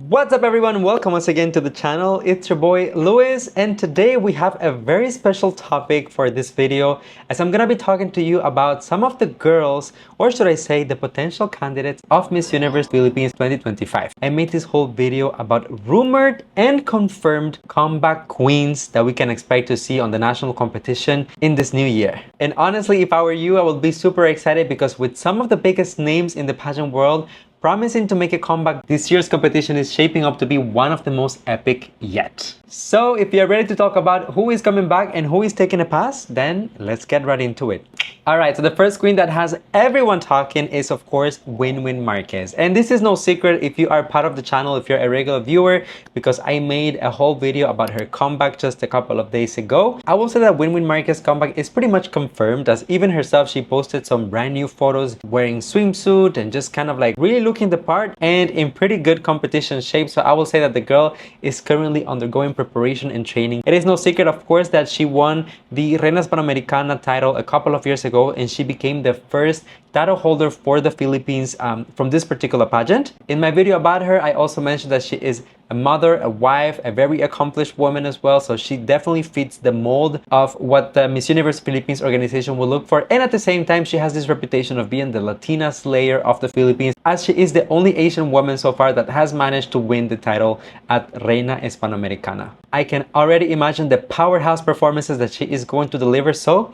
What's up everyone, welcome once again to the channel. It's your boy Luis, and today we have a very special topic for this video, as I'm gonna be talking to you about some of the girls, or should I say the potential candidates of Miss Universe Philippines 2025. I made this whole video about rumored and confirmed comeback queens that we can expect to see on the national competition in this new year. And honestly, if I were you, I would be super excited because with some of the biggest names in the pageant world promising to make a comeback, this year's competition is shaping up to be one of the most epic yet. So if you're ready to talk about who is coming back and who is taking a pass, then let's get right into it. Alright, so the first queen that has everyone talking is of course WinWyn Marquez. And this is no secret if you are part of the channel, if you're a regular viewer, because I made a whole video about her comeback just a couple of days ago. I will say that WinWyn Marquez's comeback is pretty much confirmed, as even herself, she posted some brand new photos wearing swimsuit and just kind of like really looking the part and in pretty good competition shape. So I will say that the girl is currently undergoing preparation and training. It is no secret, of course, that she won the Reina Panamericana title a couple of years ago, and she became the first title holder for the Philippines from this particular pageant. In my video about her, I also mentioned that she is a mother, a wife, a very accomplished woman as well. So she definitely fits the mold of what the Miss Universe Philippines organization will look for. And at the same time, she has this reputation of being the Latina slayer of the Philippines, as she is the only Asian woman so far that has managed to win the title at Reina Panamericana. I can already imagine the powerhouse performances that she is going to deliver, so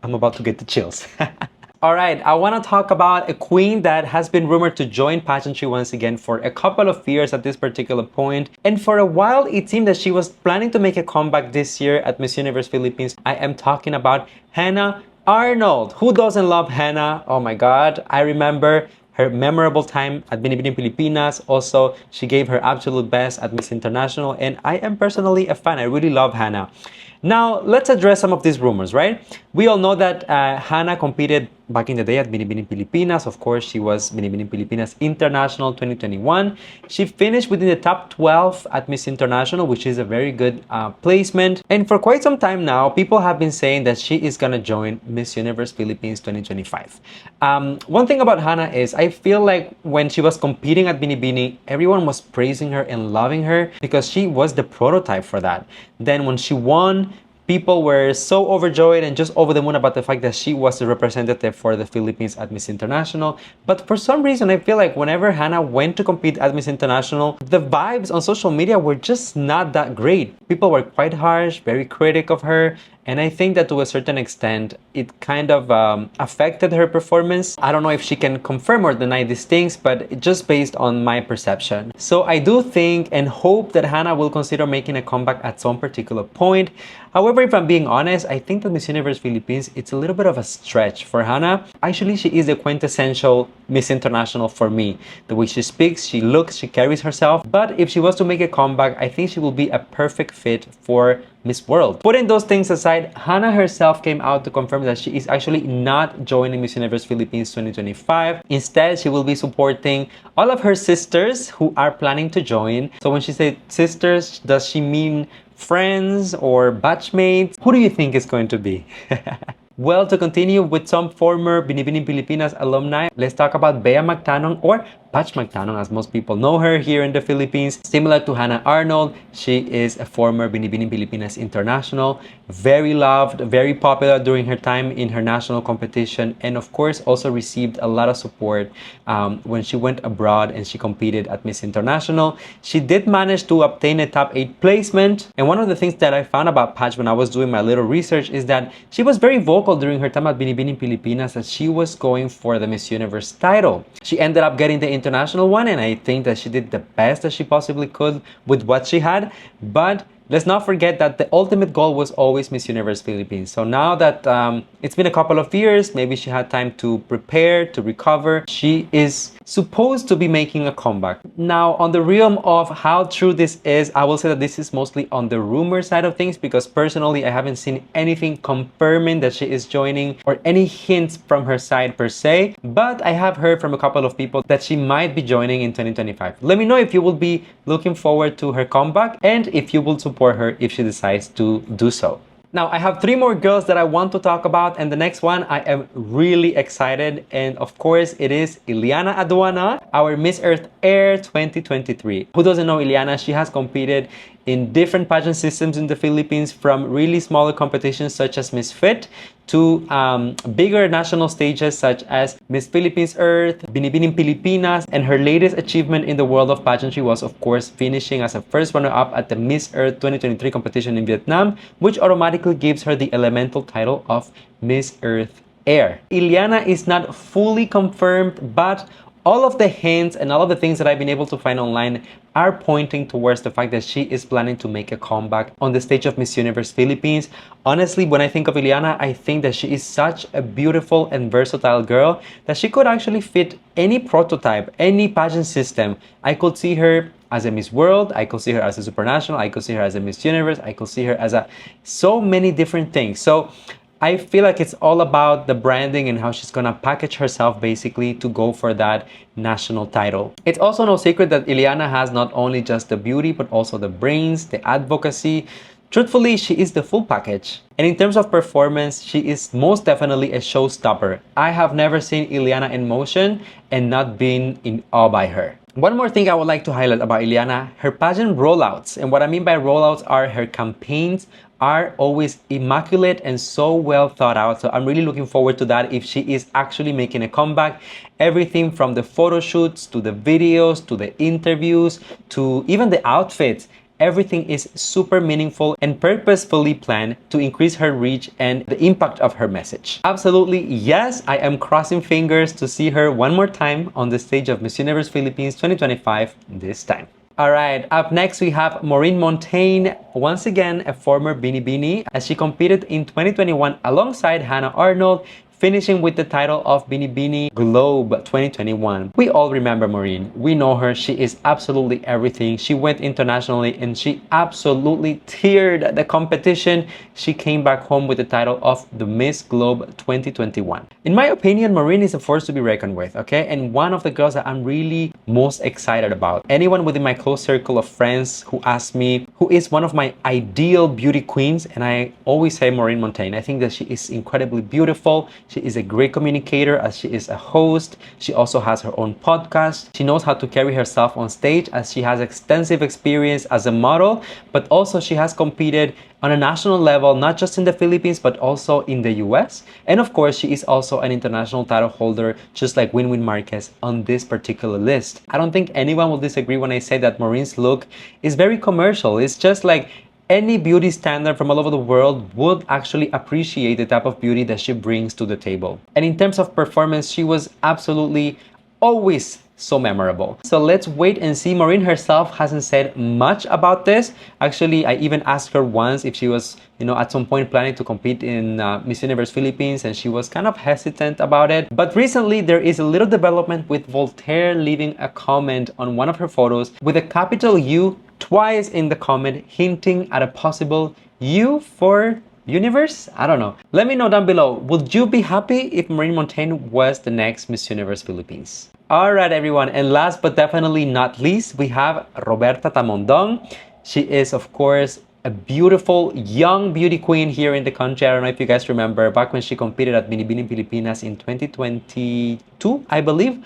I'm about to get the chills. Alright, I want to talk about a queen that has been rumored to join pageantry once again for a couple of years at this particular point. And for a while, it seemed that she was planning to make a comeback this year at Miss Universe Philippines. I am talking about Hannah Arnold. Who doesn't love Hannah? Oh my god, I remember her memorable time at Binibining Pilipinas. Also, she gave her absolute best at Miss International, and I am personally a fan. I really love Hannah. Now, let's address some of these rumors, right? We all know that Hannah competed back in the day at Binibining Pilipinas. Of course, she was Binibining Pilipinas International 2021. She finished within the top 12 at Miss International, which is a very good placement. And for quite some time now, people have been saying that she is gonna join Miss Universe Philippines 2025. One thing about Hannah is I feel like when she was competing at Binibining, everyone was praising her and loving her because she was the prototype for that. Then when she won, people were so overjoyed and just over the moon about the fact that she was the representative for the Philippines at Miss International. But for some reason, I feel like whenever Hannah went to compete at Miss International, the vibes on social media were just not that great. People were quite harsh, very critical of her. And I think that to a certain extent, it kind of affected her performance. I don't know if she can confirm or deny these things, but just based on my perception. So I do think and hope that Hannah will consider making a comeback at some particular point. However, if I'm being honest, I think that Miss Universe Philippines, it's a little bit of a stretch for Hannah. Actually, she is the quintessential Miss International for me. The way she speaks, she looks, she carries herself. But if she was to make a comeback, I think she will be a perfect fit for Miss World. Putting those things aside, Hannah herself came out to confirm that she is actually not joining Miss Universe Philippines 2025. Instead, she will be supporting all of her sisters who are planning to join. So when she said sisters, does she mean friends or batchmates? Who do you think is going to be? Well, to continue with some former Binibining Pilipinas alumni, let's talk about Bea Magtanong, or Patch Magtanong as most people know her here in the Philippines. Similar to Hannah Arnold, she is a former Binibining Pilipinas International. Very loved, very popular during her time in her national competition, and of course also received a lot of support when she went abroad and she competed at Miss International. She did manage to obtain a top 8 placement, and one of the things that I found about Patch when I was doing my little research is that she was very vocal during her time at Binibining Pilipinas that she was going for the Miss Universe title. She ended up getting the international one, and I think that she did the best that she possibly could with what she had. But let's not forget that the ultimate goal was always Miss Universe Philippines. So now that it's been a couple of years, maybe she had time to prepare, to recover, she is supposed to be making a comeback. Now, on the realm of how true this is, I will say that this is mostly on the rumor side of things, because personally, I haven't seen anything confirming that she is joining or any hints from her side per se. But I have heard from a couple of people that she might be joining in 2025. Let me know if you will be looking forward to her comeback and if you will support her if she decides to do so. Now, I have three more girls that I want to talk about, and the next one I am really excited, and of course it is Ilana Adana, our Miss Earth Air 2023. Who doesn't know Ilana? She has competed in different pageant systems in the Philippines, from really smaller competitions such as Miss Fit to bigger national stages such as Miss Philippines Earth, Binibining Pilipinas, and her latest achievement in the world of pageantry was of course finishing as a first runner-up at the Miss Earth 2023 competition in Vietnam, which automatically gives her the elemental title of Miss Earth Air. Ilana is not fully confirmed, but all of the hints and all of the things that I've been able to find online are pointing towards the fact that she is planning to make a comeback on the stage of Miss Universe Philippines. Honestly, when I think of Ilana, I think that she is such a beautiful and versatile girl that she could actually fit any prototype, any pageant system. I could see her as a Miss World, I could see her as a Supernational, I could see her as a Miss Universe, I could see her as so many different things. So I feel like it's all about the branding and how she's gonna package herself basically to go for that national title. It's also no secret that Ilana has not only just the beauty, but also the brains, the advocacy. Truthfully, she is the full package. And in terms of performance, she is most definitely a showstopper. I have never seen Ilana in motion and not been in awe by her. One more thing I would like to highlight about Ilana, her pageant rollouts. And what I mean by rollouts are her campaigns are always immaculate and so well thought out. So I'm really looking forward to that if she is actually making a comeback. Everything from the photo shoots to the videos to the interviews to even the outfits. Everything is super meaningful and purposefully planned to increase her reach and the impact of her message. Absolutely, yes, I am crossing fingers to see her one more time on the stage of Miss Universe Philippines 2025 this time. Alright, up next we have Maureen Montagne, once again a former Binibini, as she competed in 2021 alongside Hannah Arnold, finishing with the title of Binibini Globe 2021. We all remember Maureen. We know her. She is absolutely everything. She went internationally and she absolutely teared the competition. She came back home with the title of the Miss Globe 2021. In my opinion, Maureen is a force to be reckoned with, okay? And one of the girls that I'm really most excited about. Anyone within my close circle of friends who ask me who is one of my ideal beauty queens, and I always say Maureen Montagne. I think that she is incredibly beautiful. She is a great communicator as she is a host. She also has her own podcast. She knows how to carry herself on stage as she has extensive experience as a model, but also she has competed on a national level, not just in the Philippines, but also in the US. And of course, she is also an international title holder, just like WinWyn Marquez on this particular list. I don't think anyone will disagree when I say that Maureen's look is very commercial. It's just like any beauty standard from all over the world would actually appreciate the type of beauty that she brings to the table. And in terms of performance, she was absolutely always so memorable. So let's wait and see. Maureen herself hasn't said much about this. Actually, I even asked her once if she was, at some point planning to compete in Miss Universe Philippines, and she was kind of hesitant about it. But recently, there is a little development with Voltaire leaving a comment on one of her photos with a capital U twice in the comment, hinting at a possible U for Universe? I don't know. Let me know down below. Would you be happy if Maureen Montagne was the next Miss Universe Philippines? Alright everyone, and last but definitely not least, we have Roberta Tamondong. She is of course a beautiful young beauty queen here in the country. I don't know if you guys remember back when she competed at Binibining Pilipinas in 2022, I believe.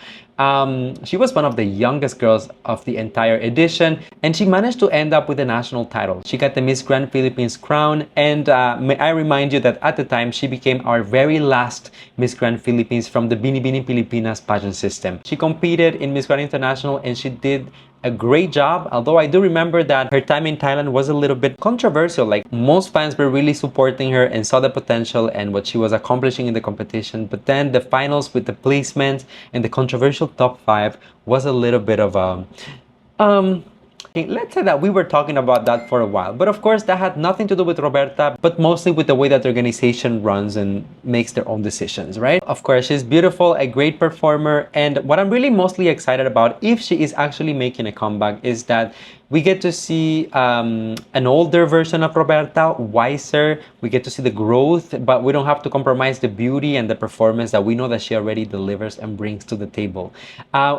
She was one of the youngest girls of the entire edition, and she managed to end up with a national title. She got the Miss Grand Philippines crown, and may I remind you that at the time, she became our very last Miss Grand Philippines from the Binibining Pilipinas pageant system. She competed in Miss Grand International, and she did a great job, although I do remember that her time in Thailand was a little bit controversial. Like, most fans were really supporting her and saw the potential and what she was accomplishing in the competition, but then the finals with the placement and the controversial top 5 was a little bit of a let's say that we were talking about that for a while, but of course that had nothing to do with Roberta, but mostly with the way that the organization runs and makes their own decisions, right? Of course, she's beautiful, a great performer, and what I'm really mostly excited about, if she is actually making a comeback, is that We get to see an older version of Roberta, wiser. We get to see the growth, but we don't have to compromise the beauty and the performance that we know that she already delivers and brings to the table.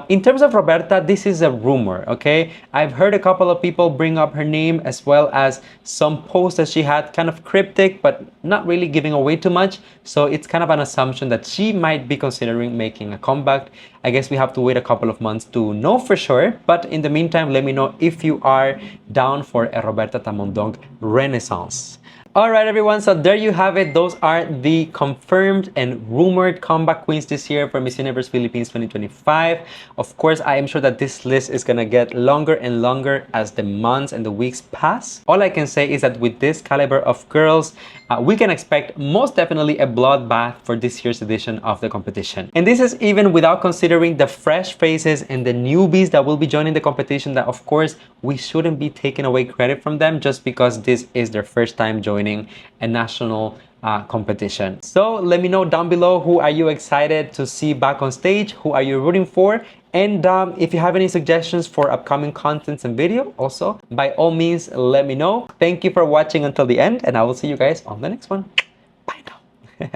In terms of Roberta, this is a rumor, okay? I've heard a couple of people bring up her name, as well as some posts that she had, kind of cryptic, but not really giving away too much. So it's kind of an assumption that she might be considering making a comeback. I guess we have to wait a couple of months to know for sure. But in the meantime, let me know if you are down for a Roberta Tamondong renaissance. Alright everyone, so there you have it. Those are the confirmed and rumored comeback queens this year for Miss Universe Philippines 2025. Of course, I am sure that this list is gonna get longer and longer as the months and the weeks pass. All I can say is that with this caliber of girls, we can expect most definitely a bloodbath for this year's edition of the competition. And this is even without considering the fresh faces and the newbies that will be joining the competition, that of course we shouldn't be taking away credit from them just because this is their first time joining a national competition. So let me know down below, who are you excited to see back on stage? Who are you rooting for? And if you have any suggestions for upcoming contents and video, also by all means let me know. Thank you for watching until the end, and I will see you guys on the next one. Bye now.